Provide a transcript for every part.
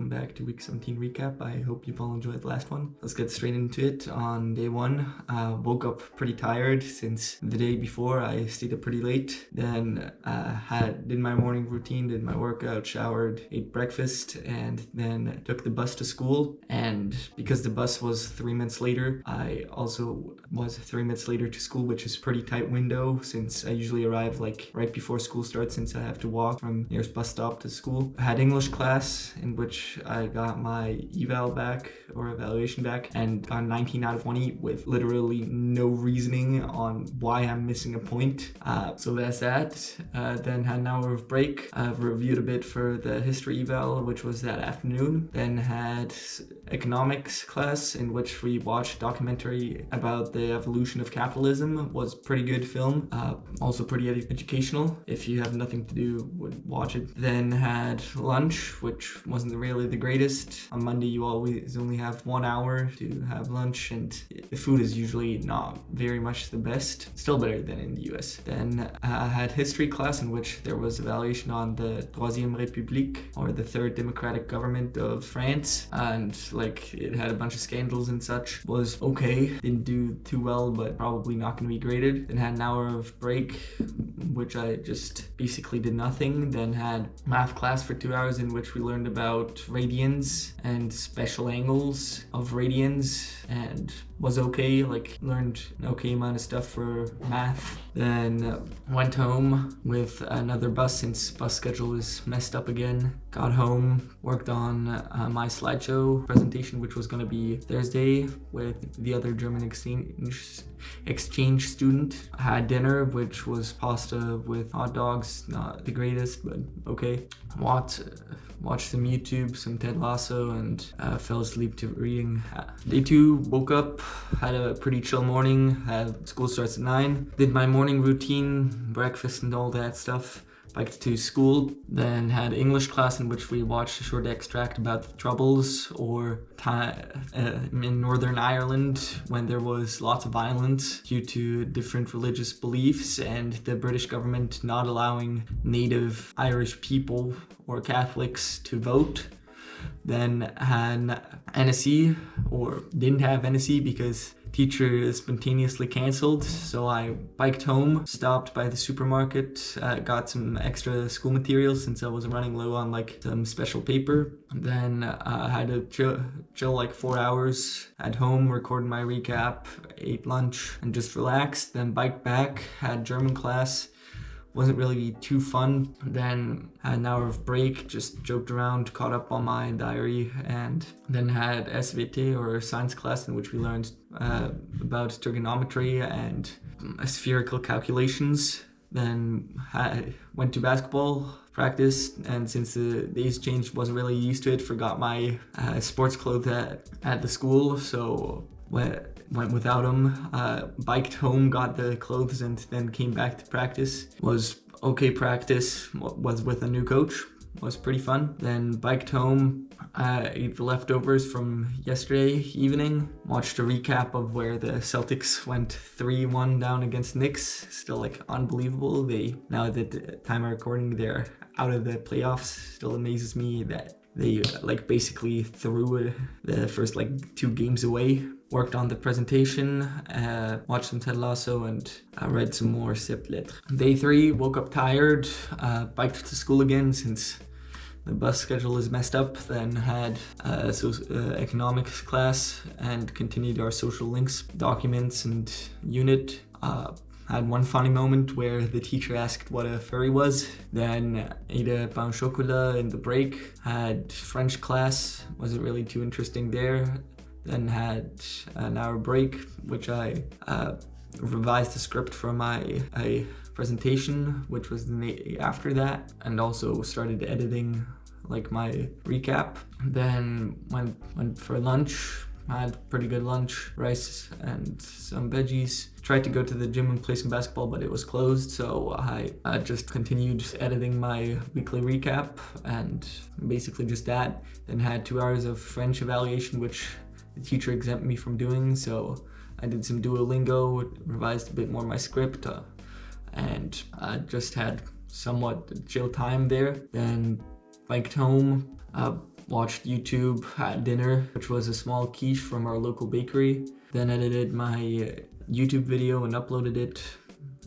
welcome back to week 17 recap. I hope you've all enjoyed the last one. Let's get straight into it. On day one, woke up pretty tired since the day before I stayed up pretty late. Then did my morning routine, did my workout, showered, ate breakfast, and then took the bus to school. And because the bus was 3 minutes later, I also was 3 minutes later to school, which is a pretty tight window since I usually arrive like right before school starts, since I have to walk from nearest bus stop to school. I had English class in which I got my evaluation back and got 19 out of 20 with literally no reasoning on why I'm missing a point. So that's that. Then had an hour of break. Reviewed a bit for the history eval, which was that afternoon. Then had economics class in which we watched a documentary about the evolution of capitalism. It was pretty good film. Also pretty educational. If you have nothing to do, would watch it. Then had lunch, which wasn't really the greatest. On Monday, you always only have 1 hour to have lunch, and the food is usually not very much the best. Still better than in the US. Then I had history class in which there was evaluation on the Troisième République, or the third democratic government of France, and like it had a bunch of scandals and such. Was okay, didn't do too well, but probably not going to be graded. Then had an hour of break, which I just basically did nothing. Then had math class for 2 hours in which we learned about radians and special angles of radians, and was okay, like learned an okay amount of stuff for math. Then went home with another bus since bus schedule was messed up again. Got home, worked on my slideshow presentation, which was going to be Thursday with the other German exchange student. I had dinner, which was pasta with hot dogs. Not the greatest, but okay. Watched some YouTube, some Ted Lasso, and fell asleep to reading. Day 2, woke up, had a pretty chill morning. School starts at 9. Did my morning routine, breakfast and all that stuff. Biked to school, then had English class in which we watched a short extract about the Troubles, or in Northern Ireland when there was lots of violence due to different religious beliefs and the British government not allowing native Irish people or Catholics to vote. Then had NSE, or didn't have NSE because teacher spontaneously cancelled, so I biked home, stopped by the supermarket, got some extra school materials since I was running low on like some special paper. Then had to chill like 4 hours at home, recorded my recap, ate lunch, and just relaxed. Then biked back, had German class. Wasn't really too fun. Then had an hour of break, just joked around, caught up on my diary, and then had SVT, or science class, in which we learned about trigonometry and spherical calculations. Then went to basketball practice, and since the days changed, wasn't really used to it, forgot my sports clothes at the school, so went without them, biked home, got the clothes, and then came back to practice. Was okay practice, was with a new coach, was pretty fun. Then biked home, ate the leftovers from yesterday evening, watched a recap of where the Celtics went 3-1 down against Knicks. Still like unbelievable. Now that the time of recording, they're out of the playoffs. Still amazes me that they like basically threw the first like 2 games away. Worked on the presentation, watched some Ted Lasso, and read some more Sept Lettres. Day 3, woke up tired, biked to school again since the bus schedule is messed up. Then had economics class and continued our social links, documents, and unit. Had one funny moment where the teacher asked what a furry was. Then ate a pain au chocolat in the break. Had French class, wasn't really too interesting there. Then had an hour break, which I revised the script for my presentation, which was the day after that, and also started editing like my recap. Then went for lunch. Had pretty good lunch, rice and some veggies. Tried to go to the gym and play some basketball, but it was closed, so I just continued editing my weekly recap, and basically just that. Then had 2 hours of French evaluation, which the teacher exempted me from doing, so I did some Duolingo, revised a bit more my script, and just had somewhat chill time there. Then biked home, watched YouTube, had dinner, which was a small quiche from our local bakery. Then edited my YouTube video and uploaded it.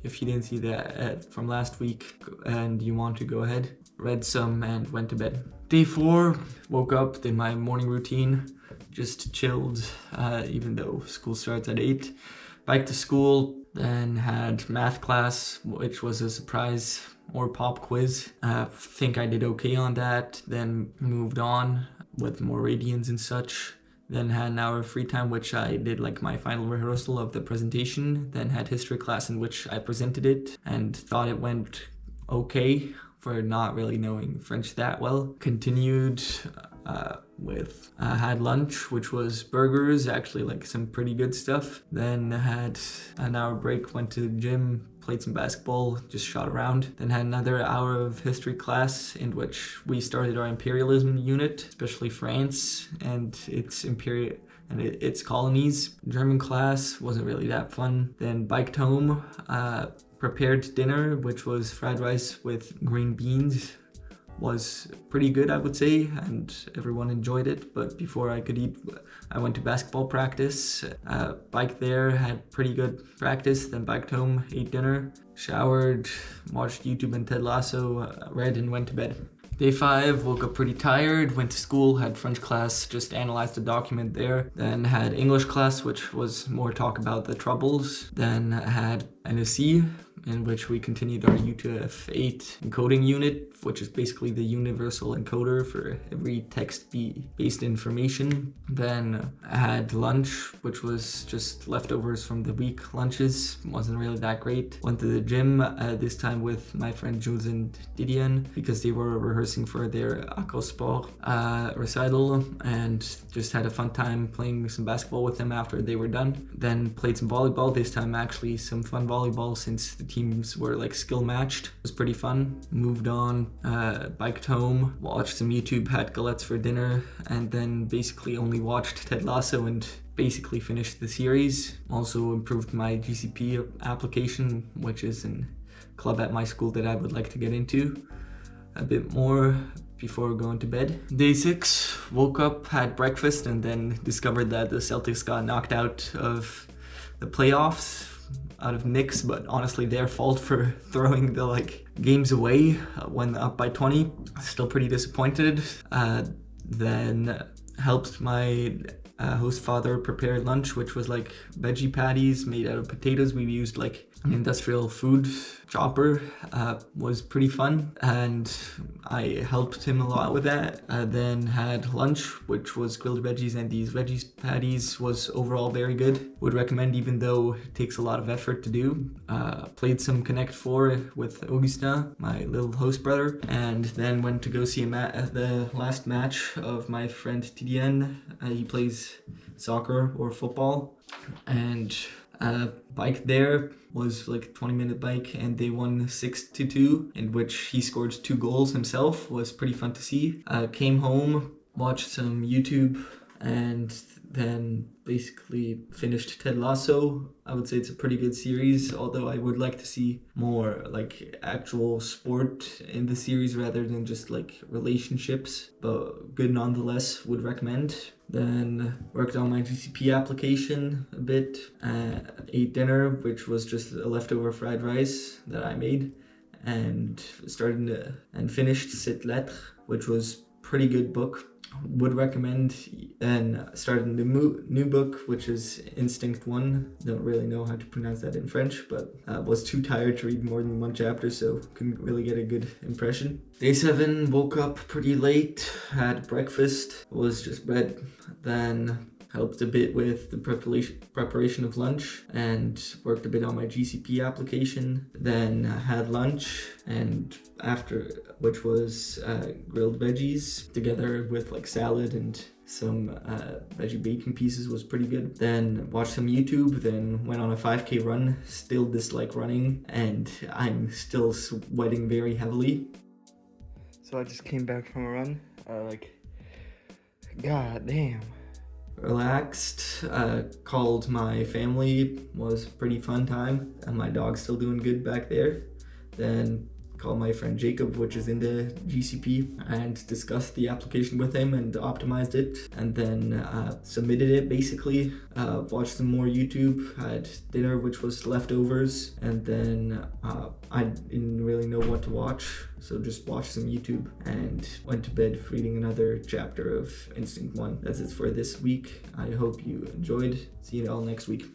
If you didn't see that from last week and you want to, go ahead. Read some and went to bed. Day 4, woke up, did my morning routine, just chilled, even though school starts at 8. Biked to school, then had math class, which was a surprise or pop quiz. Think I did okay on that, then moved on with more radians and such. Then had an hour of free time, which I did like my final rehearsal of the presentation. Then had history class in which I presented it and thought it went okay for not really knowing French that well. Continued with had lunch, which was burgers, actually like some pretty good stuff. Then had an hour break, went to the gym, played some basketball, just shot around. Then had another hour of history class in which we started our imperialism unit, especially France and its colonies. German class wasn't really that fun. Then biked home, prepared dinner, which was fried rice with green beans. Was pretty good, I would say, and everyone enjoyed it. But before I could eat, I went to basketball practice, biked there, had pretty good practice, then biked home, ate dinner, showered, watched YouTube and Ted Lasso, read and went to bed. Day 5, woke up pretty tired, went to school, had French class, just analyzed the document there. Then had English class, which was more talk about the troubles. Then had NSE, in which we continued our UTF-8 encoding unit, which is basically the universal encoder for every text-based information. Then I had lunch, which was just leftovers from the week lunches. Wasn't really that great. Went to the gym, this time with my friend Jules and Didion, because they were rehearsing for their Aquasport recital, and just had a fun time playing some basketball with them after they were done. Then played some volleyball, this time actually some fun volleyball since the teams were like skill matched. It was pretty fun. Moved on, biked home, watched some YouTube, had galettes for dinner, and then basically only watched Ted Lasso and basically finished the series. Also improved my GCP application, which is a club at my school that I would like to get into a bit more before going to bed. Day 6, woke up, had breakfast, and then discovered that the Celtics got knocked out of the playoffs out of Knicks, but honestly their fault for throwing the games away when up by 20. Still pretty disappointed. Then helped my host father prepare lunch, which was like veggie patties made out of potatoes. We used like an industrial food chopper. Was pretty fun, and I helped him a lot with that. Then had lunch, which was grilled veggies, and these veggies patties was overall very good. Would recommend, even though it takes a lot of effort to do. Played some Connect 4 with Augustin, my little host brother, and then went to go see the last match of my friend Tidien. He plays soccer or football, and bike there was like 20-minute bike, and they won 6-2, in which he scored 2 goals himself. Was pretty fun to see. Came home, watched some YouTube, and then basically finished Ted Lasso. I would say it's a pretty good series, although I would like to see more like actual sport in the series rather than just like relationships, but good nonetheless. Would recommend. Then worked on my GCP application a bit, ate dinner, which was just a leftover fried rice that I made, and finished Cette Lettre, which was pretty good book. Would recommend. Then started the new book, which is Instinct 1. Don't really know how to pronounce that in French, but was too tired to read more than one chapter, so couldn't really get a good impression. Day 7, woke up pretty late, had breakfast, was just bread, then helped a bit with the preparation of lunch, and worked a bit on my GCP application. Then had lunch, and after which was grilled veggies together with like salad and some veggie bacon pieces. Was pretty good. Then watched some YouTube, then went on a 5K run. Still dislike running, and I'm still sweating very heavily. So I just came back from a run, god damn. Relaxed, called my family, was a pretty fun time, and my dog's still doing good back there. Then call my friend Jacob, which is in the GCP, and discussed the application with him and optimized it, and then submitted it basically. Watched some more YouTube, had dinner which was leftovers, and then I didn't really know what to watch, so just watched some YouTube and went to bed reading another chapter of Instinct 1. That's it for this week. I hope you enjoyed. See you all next week.